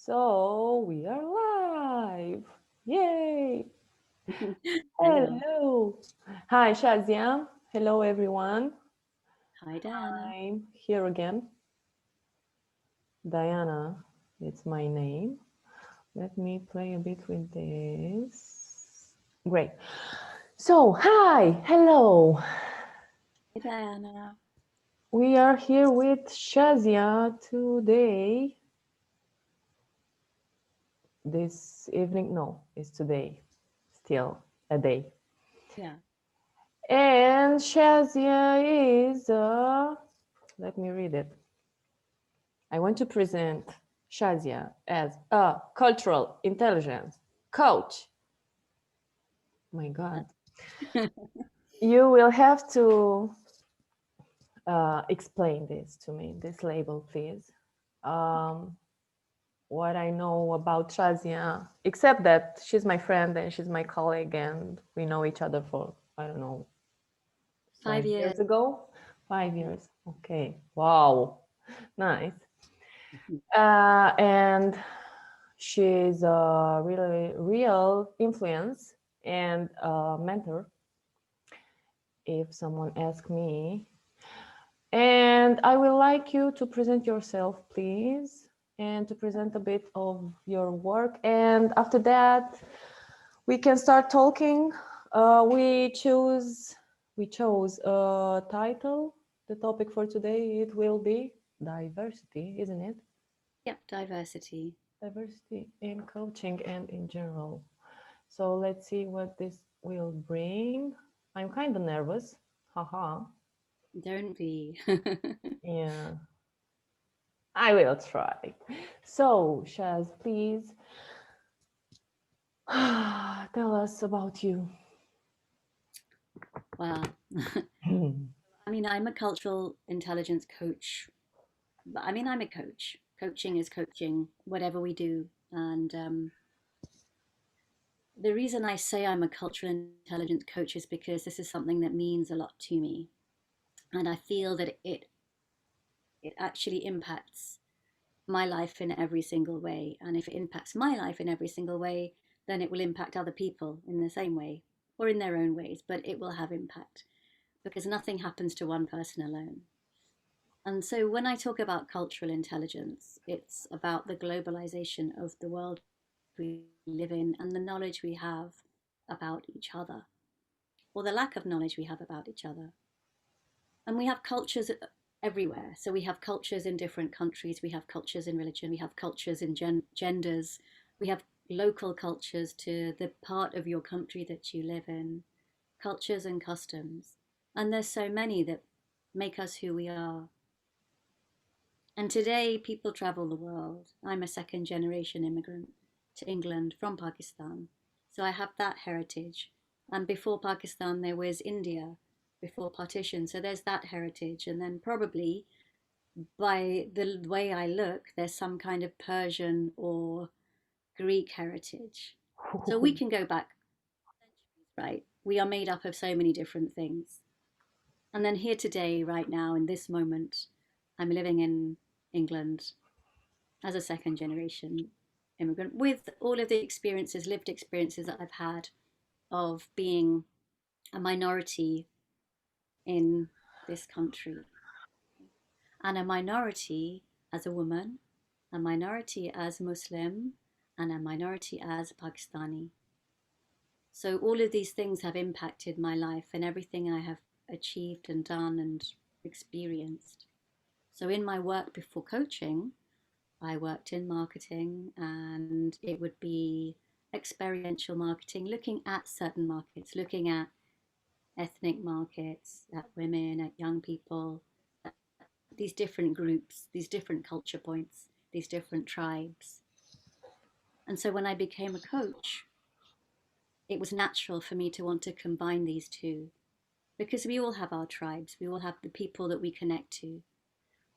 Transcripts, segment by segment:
So we are live. Yay. Hello. Hello. Hi, Shazia. Hello, everyone. Hi, Diana. I'm here again. Diana, it's my name. Let me play a bit with this. Great. So, hi. Hello. Hi, Diana. We are here with Shazia today. This evening, no, it's today. Still a day. Yeah. And Shazia is, let me read it. I want to present Shazia as a cultural intelligence coach. My God. You will have to explain this to me, this label, please. Um, what I know about Shazia, except that she's my friend and she's my colleague, and we know each other for, I don't know, Five some years. years ago. 5 years. Yeah. Okay. Wow. Nice. And she's a really real influence and a mentor, if someone asks me. And I would like you to present yourself, please, and to present a bit of your work. And after that, we can start talking. We chose a title. The topic for today it will be diversity, isn't it? Yep. Diversity. Diversity in coaching and in general. So let's see what this will bring. I'm kind of nervous. Haha. Don't be. Yeah, I will try. So, Shaz, please tell us about you. Well, I mean, I'm a cultural intelligence coach. I'm a coach. Coaching is coaching, whatever we do. And the reason I say I'm a cultural intelligence coach is because this is something that means a lot to me. And I feel that it actually impacts my life in every single way. And if it impacts my life in every single way, then it will impact other people in the same way or in their own ways, but it will have impact because nothing happens to one person alone. And so when I talk about cultural intelligence, it's about the globalization of the world we live in and the knowledge we have about each other, or the lack of knowledge we have about each other. And we have cultures everywhere. So we have cultures in different countries, we have cultures in religion, we have cultures in genders, we have local cultures to the part of your country that you live in, cultures and customs. And there's so many that make us who we are. And today, people travel the world. I'm a second generation immigrant to England from Pakistan. So I have that heritage. And before Pakistan, there was India before partition. So there's that heritage. And then probably by the way I look, there's some kind of Persian or Greek heritage. So we can go back centuries, right? We are made up of so many different things. And then here today, right now, in this moment, I'm living in England as a second generation immigrant with all of the experiences, lived experiences that I've had of being a minority in this country and a minority as a woman, a minority as Muslim, and a minority as Pakistani. So all of these things have impacted my life and everything I have achieved and done and experienced. So in my work before coaching, I worked in marketing and it would be experiential marketing, looking at certain markets, looking at ethnic markets, at women, at young people, at these different groups, these different culture points, these different tribes. And so when I became a coach, it was natural for me to want to combine these two because we all have our tribes, we all have the people that we connect to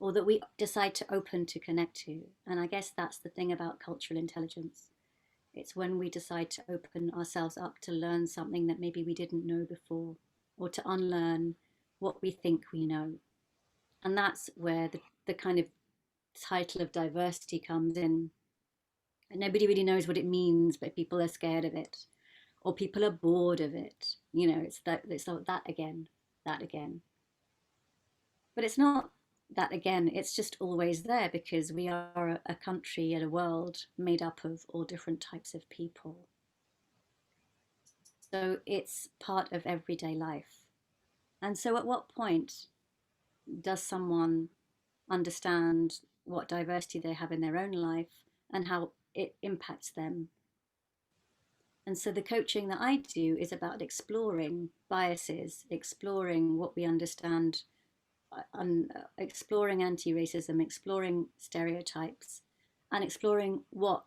or that we decide to open to connect to. And I guess that's the thing about cultural intelligence. It's when we decide to open ourselves up to learn something that maybe we didn't know before or to unlearn what we think we know. And that's where the kind of title of diversity comes in Nobody really knows what it means, but people are scared of it, or people are bored of it. You know, it's that again, that again. But it's not that again, it's just always there because we are a country and a world made up of all different types of people. So it's part of everyday life. And so at what point does someone understand what diversity they have in their own life and how it impacts them? And so the coaching that I do is about exploring biases, exploring what we understand, exploring anti racism, exploring stereotypes, and exploring what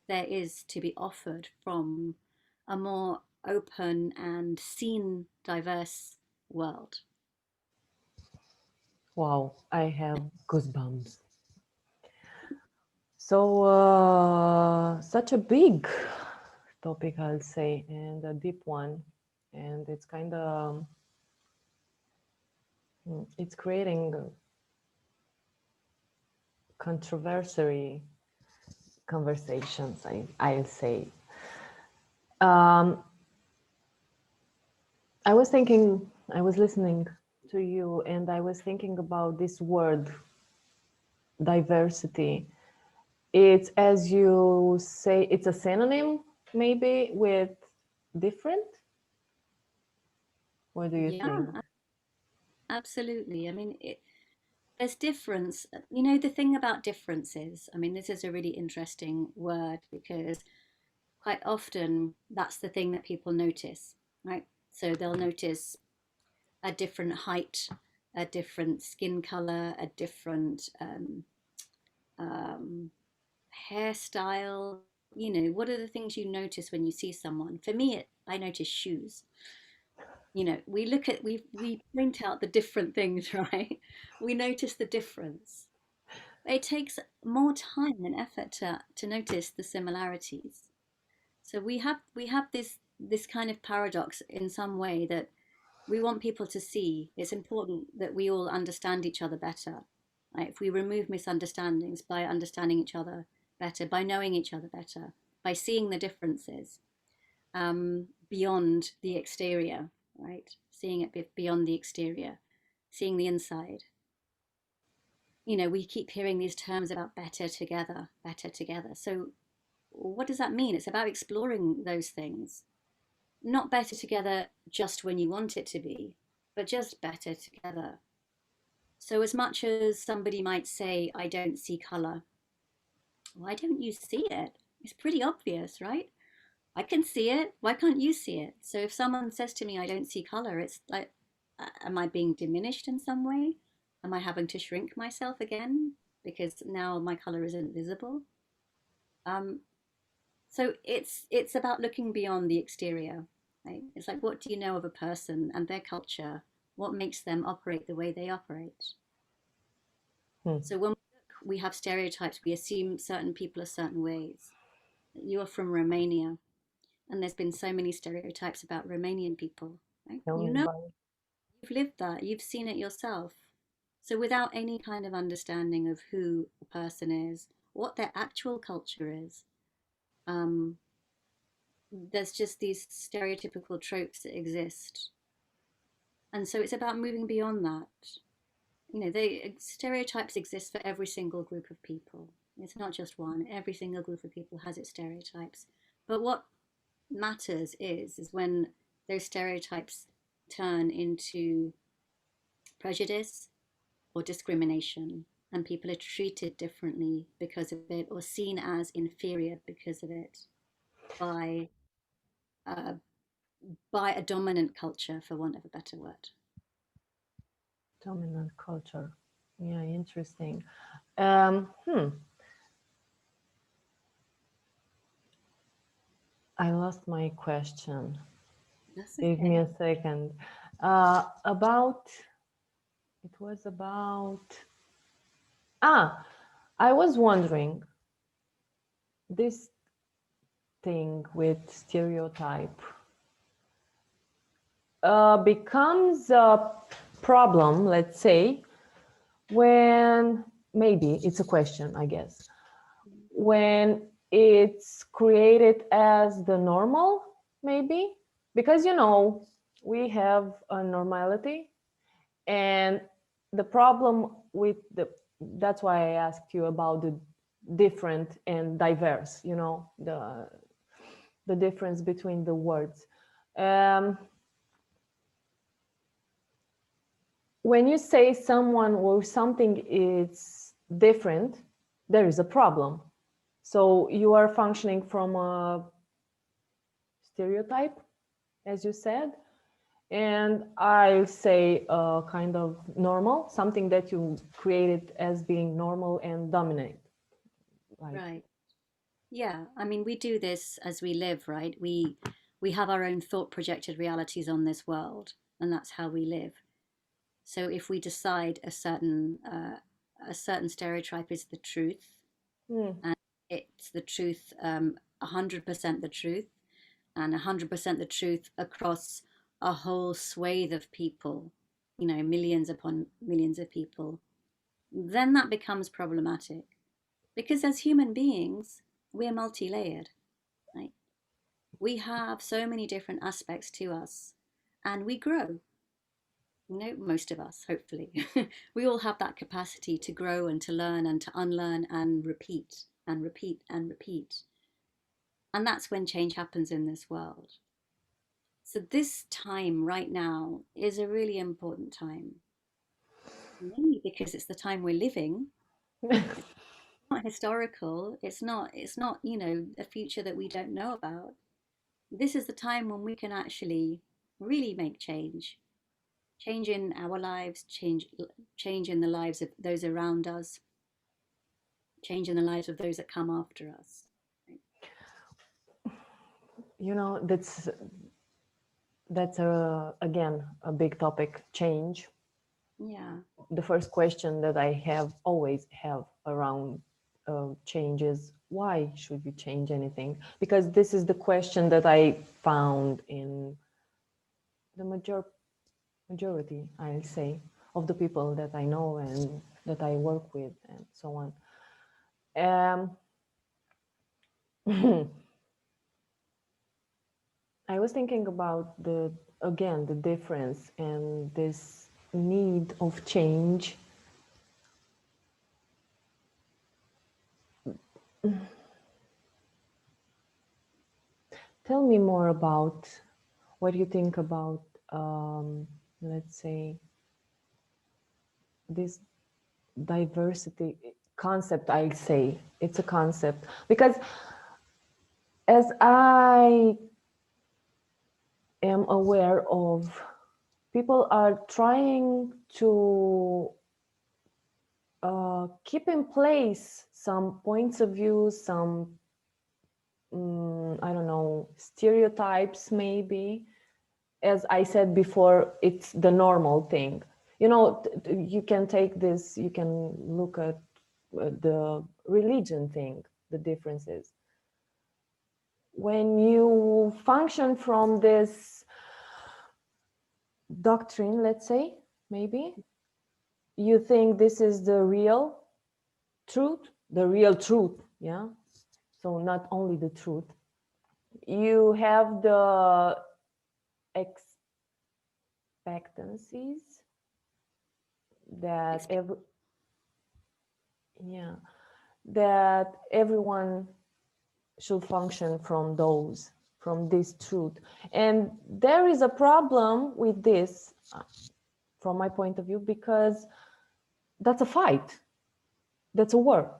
there is to be offered from a more open and seen, diverse world. Wow, I have goosebumps. So, such a big topic, I'll say, and a deep one. And it's kind of, it's creating controversy conversations, I'll say. Um, I was thinking, I was listening to you, and I was thinking about this word, diversity. It's, as you say, it's a synonym maybe with different. What do you Yeah, think? absolutely. I mean, there's difference. You know, the thing about differences, I mean, this is a really interesting word because quite often that's the thing that people notice, right? So they'll notice a different height, a different skin color, a different um, hairstyle. You know, what are the things you notice when you see someone? For me, I notice shoes. You know, we point out the different things, right? We notice the difference. It takes more time and effort to notice the similarities. So we have this kind of paradox in some way that we want people to see. It's important that we all understand each other better. Right? If we remove misunderstandings by understanding each other better, by knowing each other better, by seeing the differences beyond the exterior, right? Seeing it beyond the exterior, seeing the inside. You know, we keep hearing these terms about better together, better together. So, what does that mean? It's about exploring those things, not better together just when you want it to be, but just better together. So, as much as somebody might say, I don't see color, why don't you see it? It's pretty obvious, right? I can see it. Why can't you see it? So, if someone says to me, I don't see color, it's like, am I being diminished in some way? Am I having to shrink myself again because now my color isn't visible? Um, so it's about looking beyond the exterior, right? It's like, what do you know of a person and their culture? What makes them operate the way they operate? Hmm. So when we have stereotypes, we assume certain people are certain ways. You are from Romania, and there's been so many stereotypes about Romanian people, right? Tell You me know, about it. you've lived that, you've seen it yourself. So without any kind of understanding of who a person is, what their actual culture is, um, there's just these stereotypical tropes that exist. And so it's about moving beyond that. You know, they stereotypes exist for every single group of people. It's not just one. Every single group of people has its stereotypes. But what matters is when those stereotypes turn into prejudice or discrimination, and people are treated differently because of it, or seen as inferior because of it by uh, by a dominant culture, for want of a better word. Dominant culture. Yeah, interesting. Hmm. I lost my question. That's Give me okay. a second. About, it was about, I was wondering this thing with stereotype becomes a problem, let's say, when maybe it's a question, I guess, when it's created as the normal, maybe, because we have a normality. And the problem with that's why I asked you about the different and diverse, the difference between the words. um, when you say someone or something is different, there is a problem. So you are functioning from a stereotype, as you said, and I'll say kind of normal, something that you created as being normal and dominate. Like, Right. Yeah. I mean, we do this as we live, right? We have our own thought projected realities on this world, and that's how we live. So if we decide a certain stereotype is the truth, hmm, and it's the truth, 100% the truth, and 100% the truth across a whole swathe of people, millions upon millions of people, then that becomes problematic. Because as human beings, we're multi layered, right? We have so many different aspects to us, and we grow. Most of us, hopefully. We all have that capacity to grow and to learn and to unlearn and repeat and repeat and repeat. And that's when change happens in this world. So, this time right now is a really important time, mainly because it's the time we're living. It's not historical. It's not, a future that we don't know about. This is the time when we can actually really make change in our lives, change in the lives of those around us, change in the lives of those that come after us. that's again a big topic, change. Yeah, The first question that I have always have around change is, why should we change anything? Because this is the question that I found in the majority, I'll say, of the people that I know and that I work with and so on. Um, I was thinking about the difference and this need of change. Tell me more about what you think about, let's say, this diversity concept. I'll say it's a concept because as I am aware of, people are trying to keep in place some points of view, some I don't know, stereotypes maybe. As I said before, it's the normal thing. You can take this, you can look at the religion thing, the differences. When you function from this doctrine, let's say, maybe, you think this is the real truth, yeah? So not only the truth. You have the expectancies that yeah, that everyone should function from this truth. And there is a problem with this, from my point of view, because that's a fight, that's a war.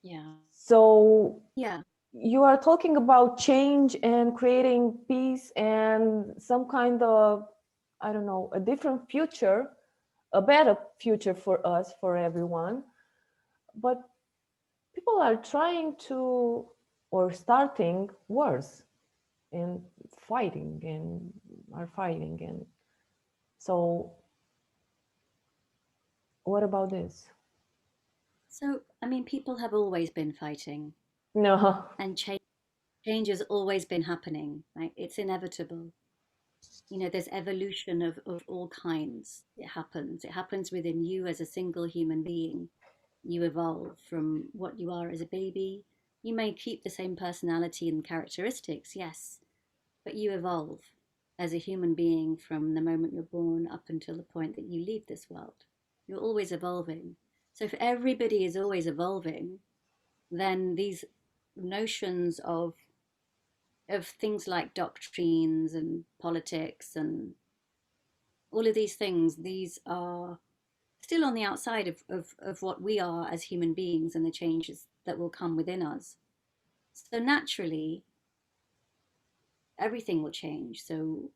yeah, So yeah, you are talking about change and creating peace and some kind of, I don't know, a different future, a better future for us, for everyone. But people are trying to, or starting wars and fighting and are fighting. And so, what about this? So, I mean, people have always been fighting, No. and change has always been happening, right? It's inevitable. There's evolution of all kinds. It happens. It happens within you as a single human being. You evolve from what you are as a baby. You may keep the same personality and characteristics, yes, but you evolve as a human being from the moment you're born up until the point that you leave this world. You're always evolving. So if everybody is always evolving, then these notions of things like doctrines and politics and all of these things, these are still on the outside of what we are as human beings and the changes that will come within us. So naturally, everything will change. So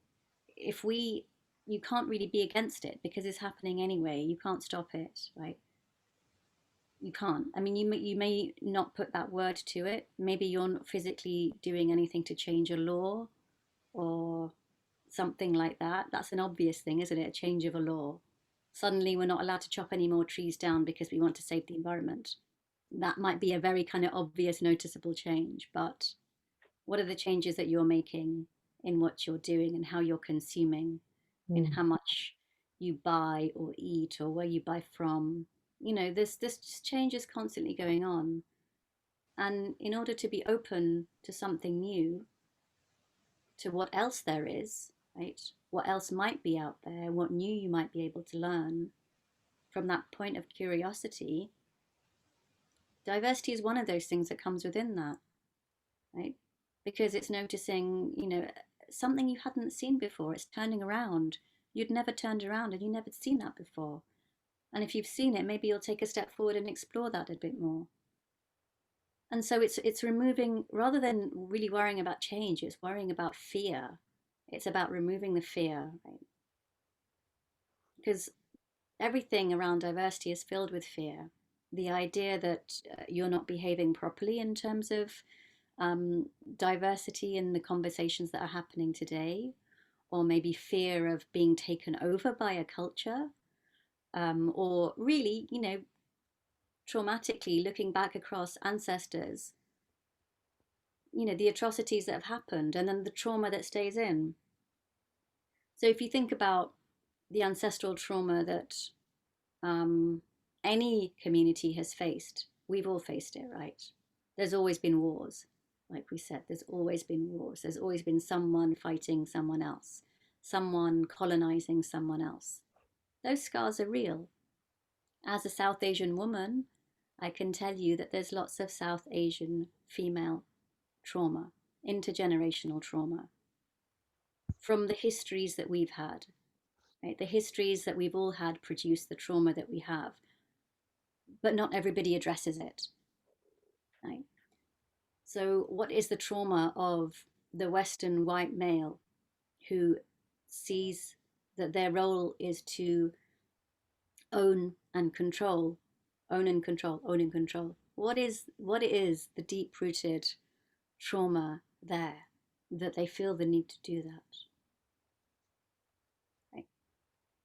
if we, you can't really be against it because it's happening anyway. You can't stop it, right? You can't. I mean, you may not put that word to it. Maybe you're not physically doing anything to change a law or something like that. That's an obvious thing, isn't it? A change of a law. Suddenly, we're not allowed to chop any more trees down because we want to save the environment. That might be a very kind of obvious, noticeable change. But what are the changes that you're making in what you're doing and how you're consuming, in Mm. how much you buy or eat or where you buy from? You know, this change is constantly going on. And in order to be open to something new, to what else there is, right? What else might be out there, what new you might be able to learn from that point of curiosity, diversity is one of those things that comes within that, right? Because it's noticing, you know, something you hadn't seen before. It's turning around. You'd never turned around and you never seen that before. And if you've seen it, maybe you'll take a step forward and explore that a bit more. And so it's removing, rather than really worrying about change, it's worrying about fear. It's about removing the fear, right? Because everything around diversity is filled with fear. The idea that you're not behaving properly in terms of diversity in the conversations that are happening today, or maybe fear of being taken over by a culture, or really, you know, traumatically looking back across ancestors, you know, the atrocities that have happened and then the trauma that stays in. So if you think about the ancestral trauma that um, any community has faced, we've all faced it, right? There's always been wars. Like we said, there's always been wars. There's always been someone fighting someone else, someone colonizing someone else. Those scars are real. As a South Asian woman, I can tell you that there's lots of South Asian female trauma, intergenerational trauma, from the histories that we've had, right? The histories that we've all had produce the trauma that we have, but not everybody addresses it, right? So, what is the trauma of the Western white male who sees that their role is to own and control, own and control, own and control? What is the deep rooted trauma there that they feel the need to do that? Right?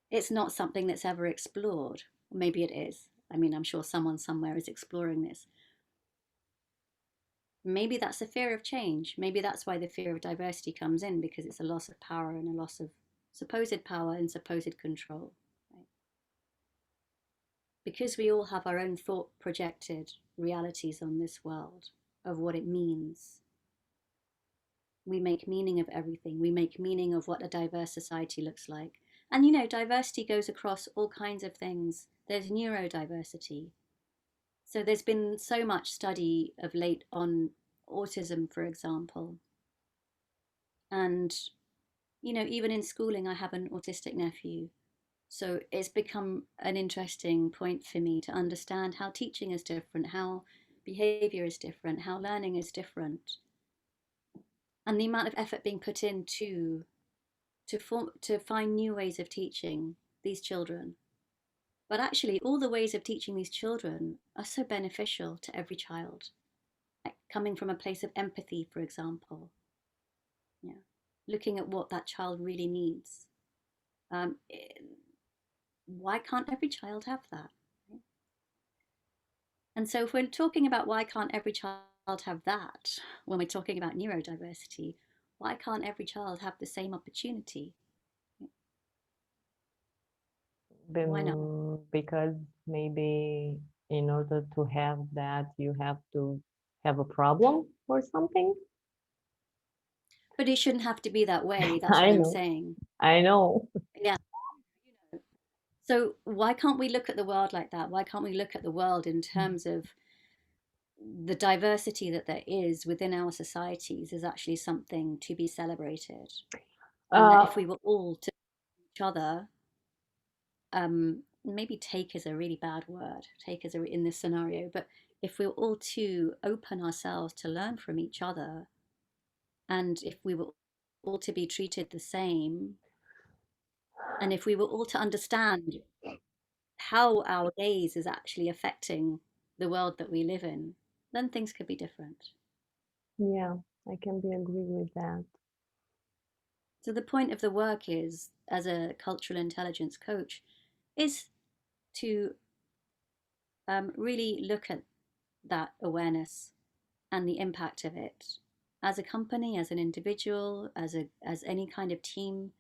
It's not something that's ever explored. Maybe it is. I mean, I'm sure someone somewhere is exploring this. Maybe that's a fear of change. Maybe that's why the fear of diversity comes in, because it's a loss of power and a loss of supposed power and supposed control. Right? Because we all have our own thought projected realities on this world of what it means. We make meaning of everything. We make meaning of what a diverse society looks like. And you know, diversity goes across all kinds of things. There's neurodiversity. So there's been so much study of late on autism, for example. And, you know, even in schooling, I have an autistic nephew. So it's become an interesting point for me to understand how teaching is different, how behavior is different, how learning is different, and the amount of effort being put in to find new ways of teaching these children. But actually, all the ways of teaching these children are so beneficial to every child. Like coming from a place of empathy, for example, yeah, looking at what that child really needs. Um, why can't every child have that? And so, if we're talking about why can't every child have that, when we're talking about neurodiversity, why can't every child have the same opportunity? Why not? Because maybe In order to have that, you have to have a problem or something. But it shouldn't have to be that way. That's what I I'm know, saying. I know. Yeah. So why can't we look at the world like that? Why can't we look at the world in terms of the diversity that there is within our societies is actually something to be celebrated? And that Uh, if we were all to each other, maybe take is a really bad word, take is in this scenario, but if we were all to open ourselves to learn from each other, and if we were all to be treated the same, and if we were all to understand how our gaze is actually affecting the world that we live in, then things could be different. yeah, I can be agree with that. So the point of the work is, as a cultural intelligence coach, is to really look at that awareness and the impact of it as a company, as an individual, as any kind of team.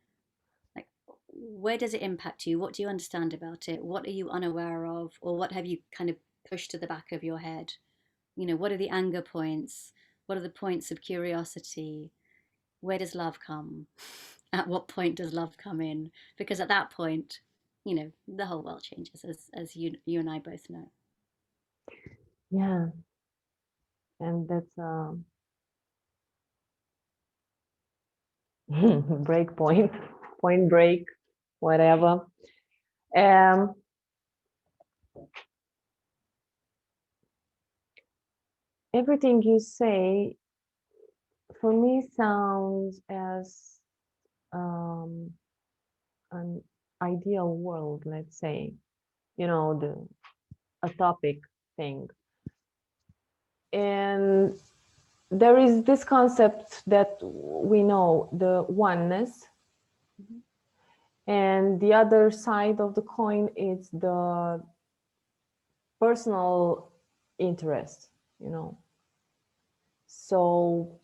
Like, where does it impact you? What do you understand about it? What are you unaware of, or what have you kind of pushed to the back of your head? You know, what are the anger points? What are the points of curiosity? Where does love come? At what point does love come in? Because at that point, the whole world changes, as you and I both know. Yeah, and that's break point, point break, whatever. Um, Everything you say for me sounds as um, an ideal world, let's say, the a topic thing. And there is this concept that we know, the oneness, Mhm. and the other side of the coin is the personal interest, you know. So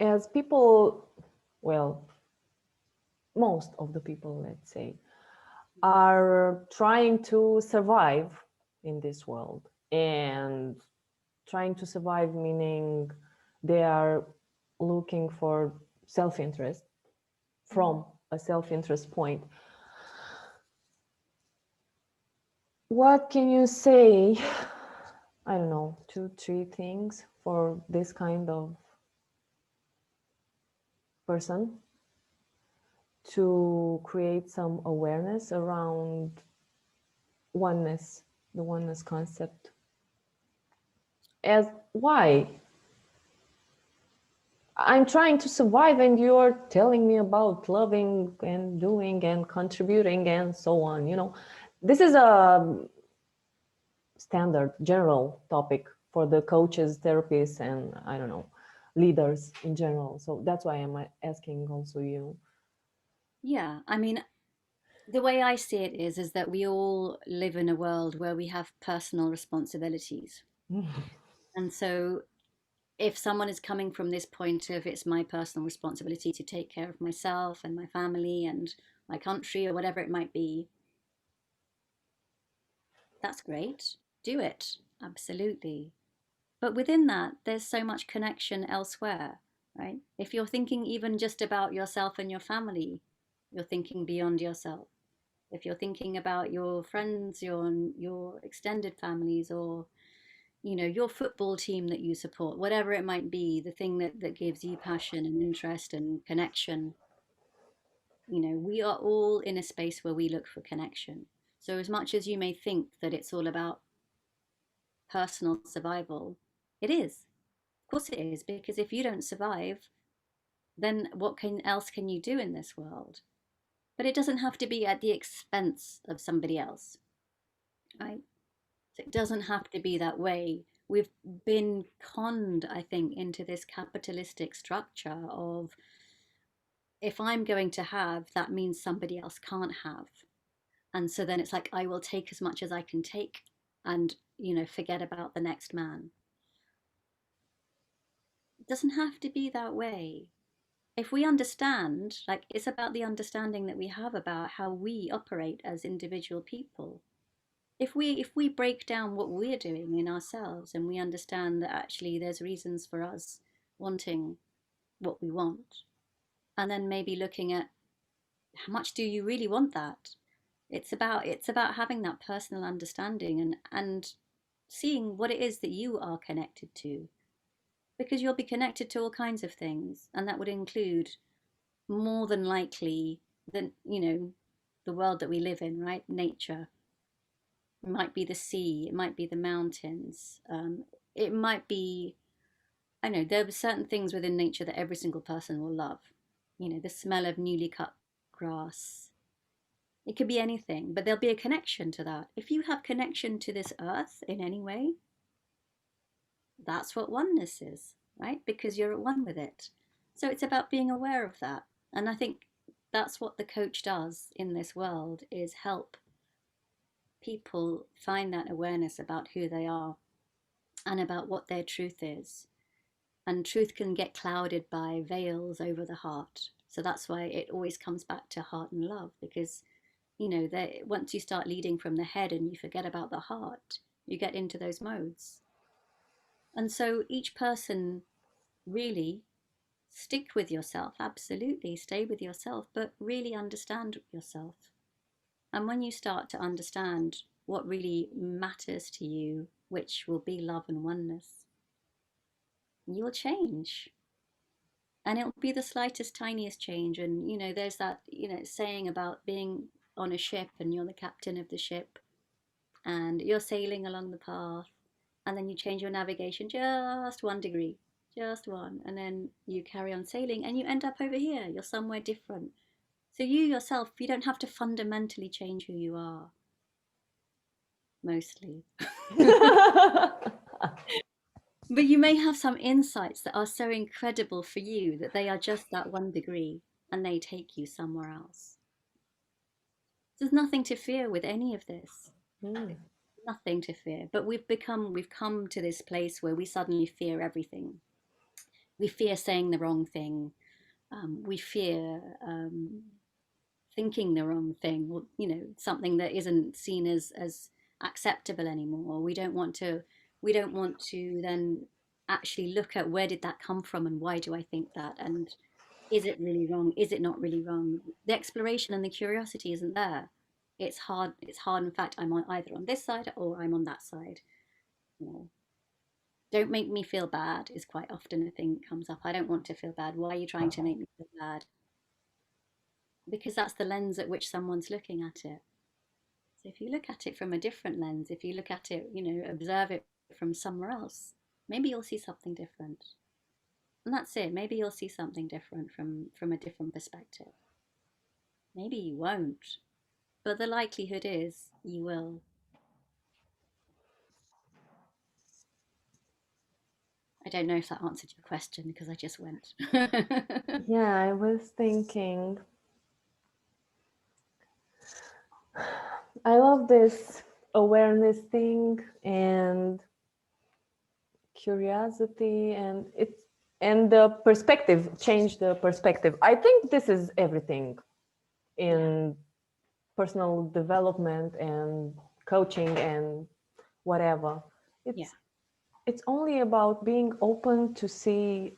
as people, well, most of the people, let's say, are trying to survive in this world, and trying to survive meaning they are looking for self-interest Mhm. from a self-interest point. What can you say? I don't know, two, three things for this kind of person to create some awareness around oneness, the oneness concept. As why? I'm trying to survive and you're telling me about loving and doing and contributing and so on, This is a standard general topic for the coaches, therapists, and I don't know, leaders in general. So that's why I'm asking also you. Yeah, I mean, the way I see it is that we all live in a world where we have personal responsibilities. And so if someone is coming from this point of it's my personal responsibility to take care of myself and my family and my country or whatever it might be, that's great. Do it. Absolutely. But within that, there's so much connection elsewhere, right? If you're thinking even just about yourself and your family, you're thinking beyond yourself. If you're thinking about your friends, your extended families, or your football team that you support, whatever it might be, the thing that gives you passion and interest and connection, we are all in a space where we look for connection. So as much as you may think that it's all about personal survival, it is. Of course it is, because if you don't survive, then what can else can you do in this world? But it doesn't have to be at the expense of somebody else, right? So it doesn't have to be that way. We've been conned, I think, into this capitalistic structure of if I'm going to have, that means somebody else can't have. And so then it's like, I will take as much as I can take and, forget about the next man. It doesn't have to be that way. If we understand, like, it's about the understanding that we have about how we operate as individual people. if we break down what we're doing in ourselves and we understand that actually there's reasons for us wanting what we want, and then maybe looking at how much do you really want that. It's about having that personal understanding and seeing what it is that you are connected to, because you'll be connected to all kinds of things, and that would include, more than likely, the world that we live in, right? Nature. It might be the sea, it might be the mountains, it might be, I know there are certain things within nature that every single person will love. The smell of newly cut grass. It could be anything, but there'll be a connection to that. If you have connection to this earth in any way, that's what oneness is, right? Because you're at one with it. So it's about being aware of that. And I think that's what the coach does in this world, is help people find that awareness about who they are and about what their truth is. And truth can get clouded by veils over the heart. So that's why it always comes back to heart and love, because once you start leading from the head and you forget about the heart, you get into those modes. And so each person, really, stick with yourself, absolutely stay with yourself, but really understand yourself. And when you start to understand what really matters to you, which will be love and oneness, you'll change. And it'll be the slightest, tiniest change. And, there's that, saying about being on a ship and you're the captain of the ship and you're sailing along the path, and then you change your navigation just 1 degree, just one, and then you carry on sailing and you end up over here. You're somewhere different. So you yourself, you don't have to fundamentally change who you are, mostly. But you may have some insights that are so incredible for you that they are just that 1 degree and they take you somewhere else. There's nothing to fear with any of this. Mm. Nothing to fear. But we've come to this place where we suddenly fear everything. We fear saying the wrong thing. We fear thinking the wrong thing, or something that isn't seen as acceptable anymore. We don't want to then actually look at, where did that come from and why do I think that, and is it really wrong, is it not really wrong. The exploration and the curiosity isn't there. It's hard. In fact, I'm either on this side or I'm on that side. you know don't make me feel bad is quite often a thing that comes up. I don't want to feel bad. Why are you trying to make me feel bad? Because that's the lens at which someone's looking at it. So if you look at it from a different lens, if you look at it, observe it from somewhere else, maybe you'll see something different. And that's it. Maybe you'll see something different from a different perspective. Maybe you won't, but the likelihood is you will. I don't know if that answered your question because I just went. Yeah, I was thinking, I love this awareness thing and curiosity, and the perspective, change the perspective. I think this is everything Yeah, in personal development and coaching and whatever. yeah, It's only about being open to see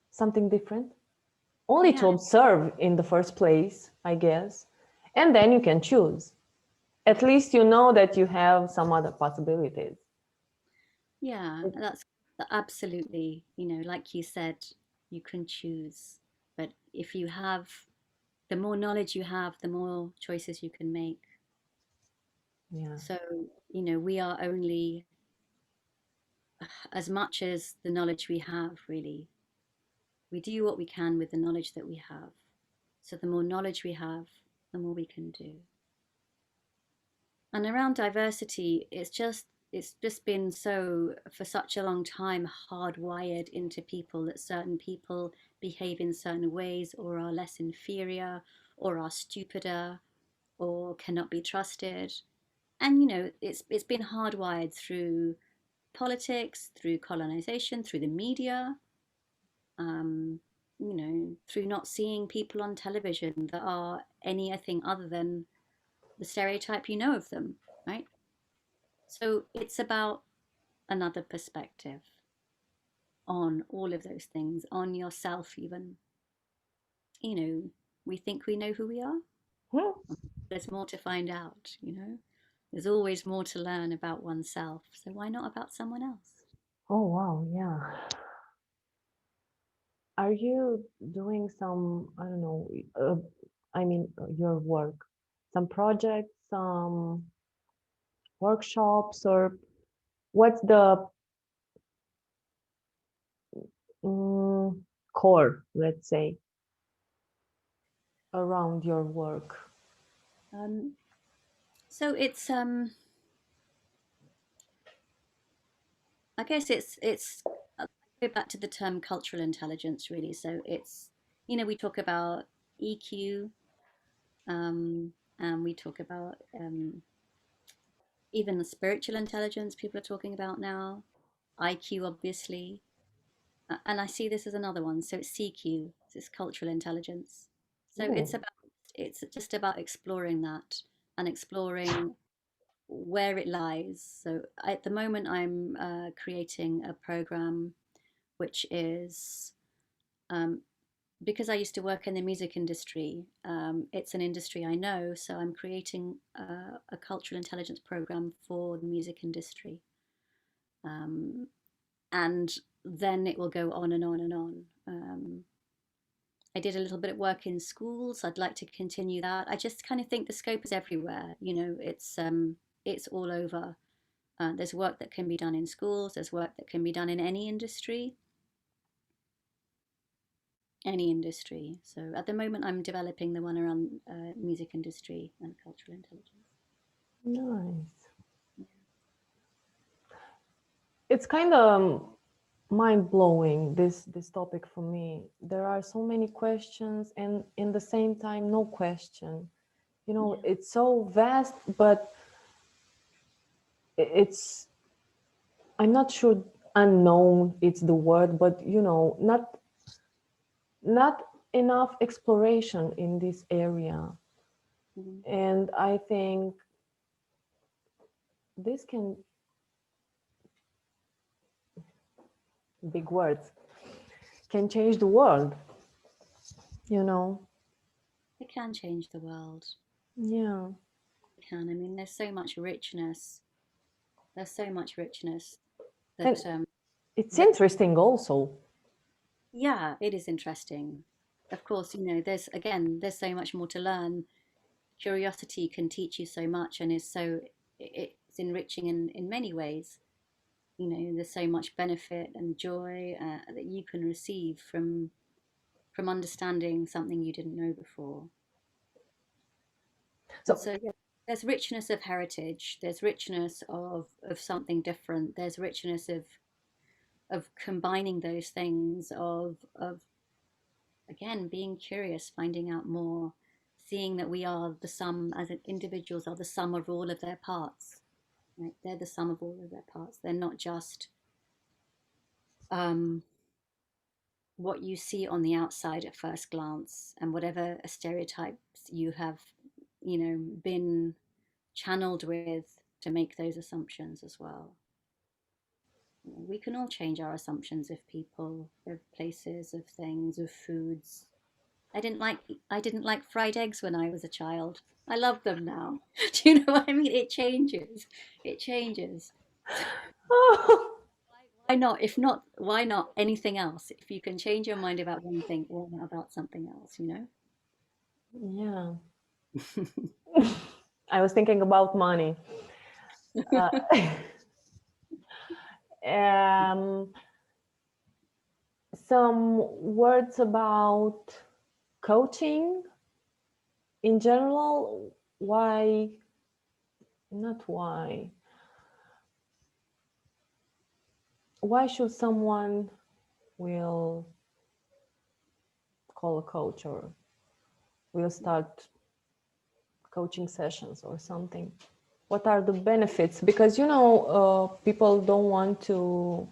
something different, only to yeah, observe in the first place, I guess, and then you can choose. At least you know that you have some other possibilities. yeah. That's absolutely, like you said, you can choose. But if you have, the more knowledge you have, the more choices you can make. Yeah. So, we are only as much as the knowledge we have, really. We do what we can with the knowledge that we have. So, the more knowledge we have, the more we can do. And around diversity, it's just been so, for such a long time, hardwired into people that certain people behave in certain ways, or are less inferior, or are stupider, or cannot be trusted. And it's been hardwired through politics, through colonization, through the media, through not seeing people on television that are anything other than the stereotype you know of them, right? So it's about another perspective on all of those things, on yourself, even. We think we know who we are. Hmm. There's more to find out, you know? There's always more to learn about oneself. So why not about someone else? Oh, wow. Yeah. Are you doing some, I don't know, your work, some projects, some workshops, or what's the mm, core, let's say, around your work? Um, so I guess I go back to the term cultural intelligence, really. So we talk about EQ, and we talk about even the spiritual intelligence people are talking about now, IQ, obviously. And I see this as another one. So it's CQ, so it's cultural intelligence. So Ooh, it's just about exploring that and exploring where it lies. So at the moment, I'm creating a program which is um, because I used to work in the music industry. It's an industry I know, so I'm creating a cultural intelligence program for the music industry, um, and then it will go on and on and on. I did a little bit of work in schools. I'd like to continue that. I just kind of think the scope is everywhere. It's all over. There's work that can be done in schools. There's work that can be done in any industry. Any industry. So at the moment, I'm developing the one around music industry and cultural intelligence. nice. It's kind of mind blowing, this topic for me. There are so many questions, and in the same time, no question. Yeah. It's so vast, but it's, I'm not sure unknown it's the word, but not enough exploration in this area. Mhm. And I think this can, big words, can change the world, you know? It can change the world. Yeah. It can. I mean, there's so much richness. There's so much richness And that it's that interesting also. yeah, it is interesting. Of course, there's so much more to learn. Curiosity can teach you so much, and it's enriching in many ways. There's so much benefit and joy that you can receive from understanding something you didn't know before. And So, so, yeah, there's richness of heritage. There's richness of something different. There's richness of combining those things. Of again being curious, finding out more, seeing that we are the sum as individuals are the sum of all of their parts. Right? They're the sum of all of their parts. They're not just um, what you see on the outside at first glance, and whatever stereotypes you have, been channeled with to make those assumptions as well. We can all change our assumptions of people, of places, of things, of foods. I didn't like fried eggs when I was a child. I love them now. Do you know what I mean? It changes. It changes. So why not? If not, why not anything else? If you can change your mind about one thing, why not about something else? yeah. I was thinking about money. Uh, um, some words about coaching in general. Why, not why. Why should someone will call a coach or will start coaching sessions or something? What are the benefits? Because people don't want to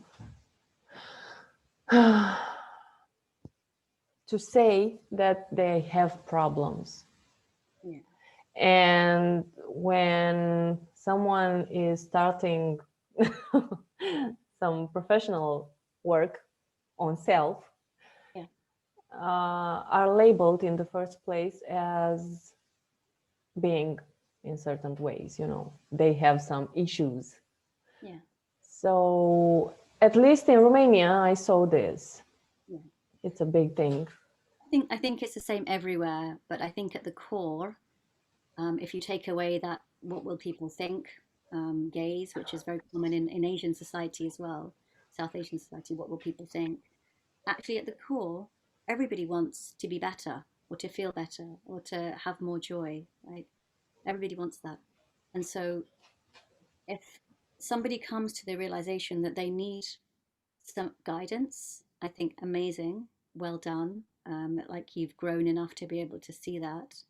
say that they have problems, Yeah. And when someone is starting some professional work on self, Yeah. are labeled in the first place as being in certain ways, they have some issues. Yeah. So at least in Romania, I saw this. Yeah. It's a big thing. I think it's the same everywhere, but I think at the core, if you take away that what will people think gaze, which is very common in Asian society as well, South Asian society, what will people think? Actually, at the core, everybody wants to be better or to feel better or to have more joy, right? Everybody wants that. And so if somebody comes to the realization that they need some guidance, I think amazing, well done. Like you've grown enough to be able to see that.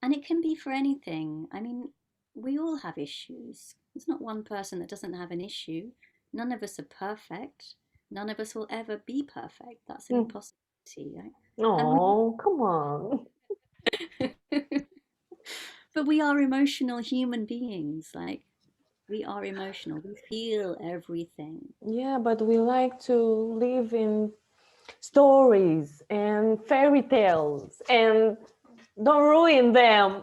And it can be for anything. I mean, we all have issues. There's not one person that doesn't have an issue. None of us are perfect. None of us will ever be perfect. That's an Mm. impossibility, right? And Oh, come on. we, but we are emotional human beings. Like we are emotional. We feel everything. Yeah, but we like to live in stories and fairy tales and don't ruin them.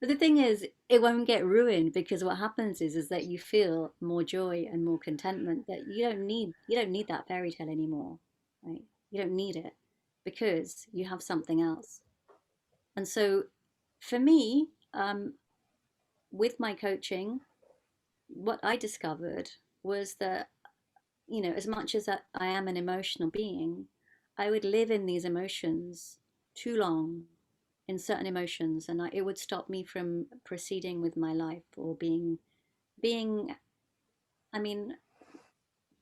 But the thing is, it won't get ruined because what happens is that you feel more joy and more contentment that you don't need that fairy tale anymore, right? You don't need it because you have something else. And so for me, with my coaching, what I discovered was that, as much as I am an emotional being, I would live in these emotions too long in certain emotions, and it would stop me from proceeding with my life or being I mean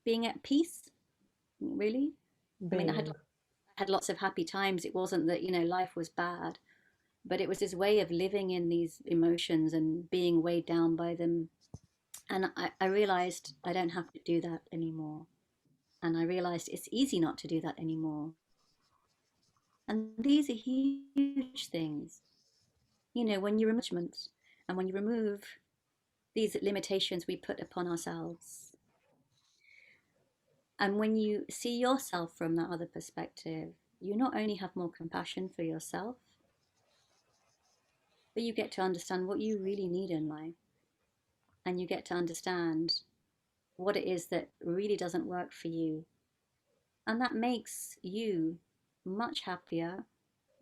being at peace, really. I mean, Being. I had lots of happy times. It wasn't that, life was bad, but it was this way of living in these emotions and being weighed down by them. And I realized I don't have to do that anymore. And I realized it's easy not to do that anymore. And these are huge things. When you remove judgments and when you remove these limitations we put upon ourselves, and when you see yourself from that other perspective, you not only have more compassion for yourself, but you get to understand what you really need in life. And you get to understand what it is that really doesn't work for you. And that makes you much happier,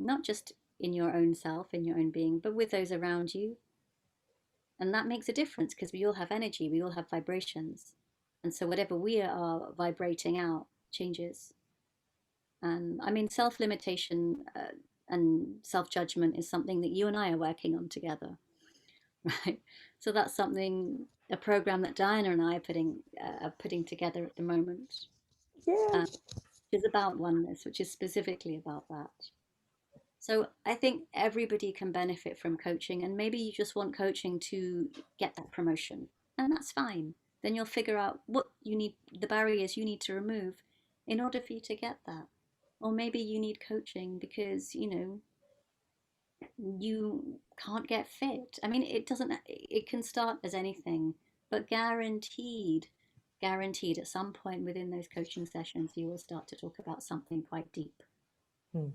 not just in your own self, in your own being, but with those around you. And that makes a difference because we all have energy, we all have vibrations. And so whatever we are vibrating out changes. And I mean, self limitation and self judgment is something that you and I are working on together, right? So that's something, a program that Diana and I are putting together at the moment, Yeah. uh, is about oneness, which is specifically about that. So I think everybody can benefit from coaching, and maybe you just want coaching to get that promotion, and that's fine. Then you'll figure out what you need, the barriers you need to remove in order for you to get that. Or maybe you need coaching because, you can't get fit. I mean, it can start as anything, but guaranteed at some point within those coaching sessions, you will start to talk about something quite deep. Hmm.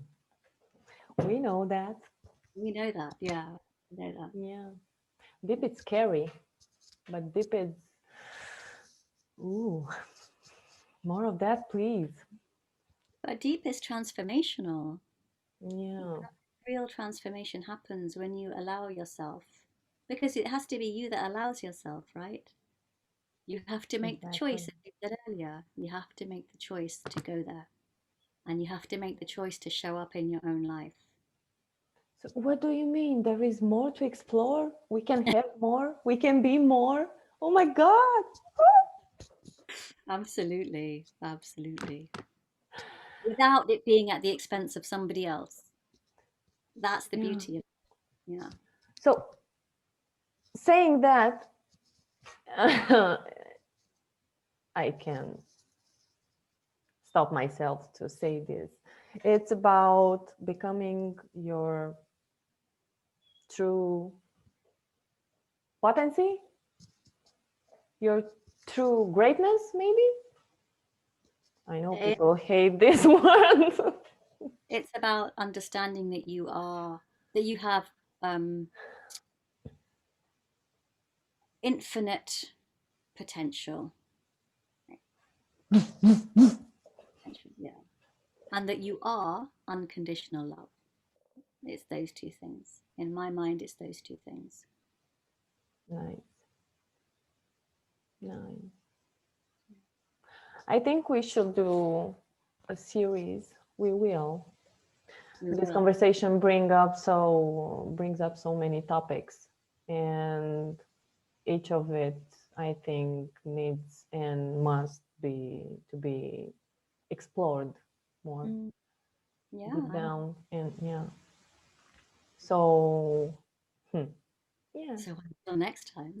We know that. We know that, yeah, we know that. Yeah. Deep is scary, but deep is. Ooh, more of that, please. But deep is transformational. Yeah. Real transformation happens when you allow yourself, because it has to be you that allows yourself, right? You have to make the choice, Exactly. as you said earlier. You have to make the choice to go there. And you have to make the choice to show up in your own life. So, what do you mean? There is more to explore? We can have more? We can be more? Oh my God. Absolutely, absolutely. Without it being at the expense of somebody else. That's the Yeah. beauty of it. Yeah. So, saying that, I can stop myself to say this. It's about becoming your true potency, your true greatness, maybe. I know It, people hate this word. it's about understanding that you have um, infinite potential. Yeah, and that you are unconditional love. It's those two things. In my mind, it's those two things. Nice, nice. I think we should do a series. We will. We This will. conversation brings up so many topics, and each of it, I think, needs and must be explored more Mm, deep yeah. down, and yeah. So, yeah, So until next time.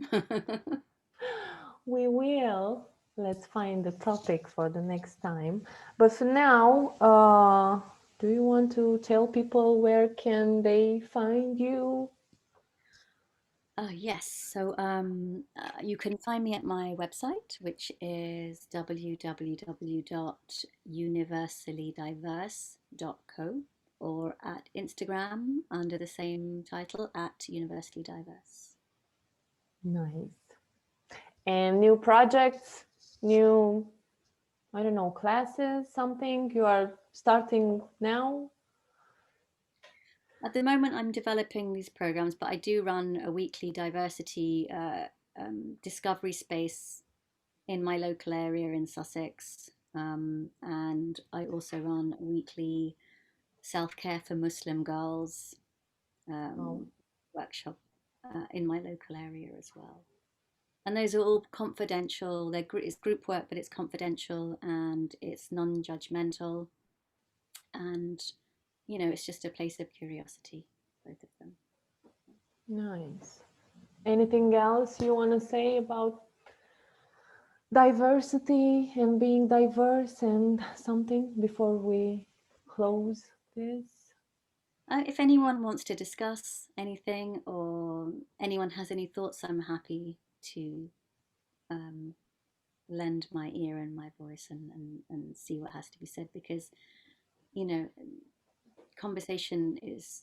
we will. Let's find the topic for the next time. But for now, do you want to tell people where can they find you? Yes, so you can find me at my website, which is www.universallydiverse.co, or at Instagram under the same title at universallydiverse. Nice. And new projects, new, I don't know, classes, something you are starting now? At the moment, I'm developing these programs, but I do run a weekly diversity discovery space in my local area in Sussex. And I also run a weekly self care for Muslim girls Oh, workshop in my local area as well. And those are all confidential. It's group work, but it's confidential and it's non judgmental. And, it's just a place of curiosity, both of them. nice. Anything else you want to say about diversity and being diverse and something before we close this? If anyone wants to discuss anything or anyone has any thoughts, I'm happy to um, lend my ear and my voice and see what has to be said because, you know, conversation is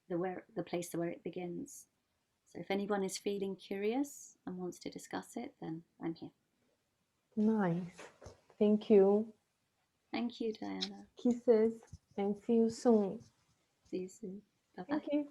the place where it begins. So if anyone is feeling curious and wants to discuss it, then I'm here. Nice. Thank you. Thank you, Diana. Kisses and see you soon. See you soon. Bye bye. Thank you.